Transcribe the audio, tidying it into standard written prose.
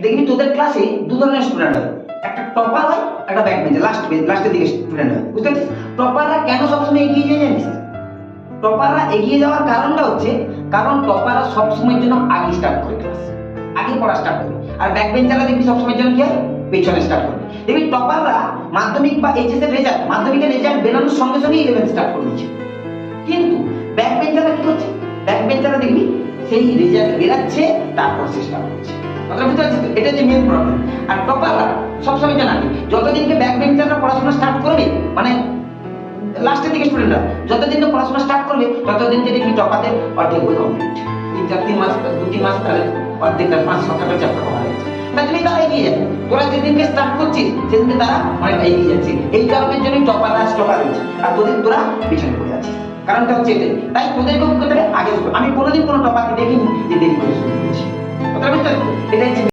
দেখবি তোদের ক্লাসে দু ধরনের স্টুডেন্ট হয়, একটা টপার হয়, একটা ব্যাক বেঞ্চার, লাস্টের দিকে স্টুডেন্ট হয়। বুঝতে পারছিস? টপাররা কেন সবসময় এগিয়ে যায় জানিস? টপাররা এগিয়ে যাওয়ার কারণটা হচ্ছে কারণ টপাররা সবসময়ের জন্য আগে স্টার্ট করে ক্লাস, আগে পড়া স্টার্ট করে। আর ব্যাক বেঞ্চাররা দেখবি সবসময়ের জন্য কি হয়, পেছনে স্টার্ট করে। দেখবি টপাররা মাধ্যমিক বা এইচএস এর রেজাল্ট, মাধ্যমিকের রেজাল্ট বেরোনোর সঙ্গে সঙ্গে 11 স্টার্ট করে দিচ্ছে। কিন্তু ব্যাক বেঞ্চাররা কি করছে? ব্যাক বেঞ্চাররা দেখবি সেই রেজাল্ট বেরাচ্ছে তারপর সে স্টার্ট করছে। কথা বুঝতে পারছিস? এটা হচ্ছে মেন প্রবলেম। আর টপাররা সবসময় জানা যতদিনকে ব্যাক বেঞ্চাররা পড়াশোনা স্টার্ট করবে, মানে লাস্টের দিকে স্টুডেন্টরা যতদিন পড়াশোনা স্টার্ট করবে ততদিন দেখবি টপারদের অর্ধেক বই কমপ্লিট। 3 মাস 2-3 মাস তাহলে অর্ধেকটা 5-6টা চ্যাপ্টার কভার হয়ে যাচ্ছে। তার জন্যই তারা এগিয়ে যাবে। তোরা যেদিনকে স্টার্ট করছিস সেদিনকে তারা অনেকটা এগিয়ে যাচ্ছে। এই কারণের জন্যই টপাররা টপার হচ্ছে, আর তোরা পিছনে পড়ে যাচ্ছিস। কারণটা হচ্ছে এটাই। তাই তোদেরকে করতে হবে আগে। আমি কোনোদিন কোনো টপারকে দেখিনি যে দেরি করে শুরু করেছি। কথা বুঝতে পারছিস? এটাই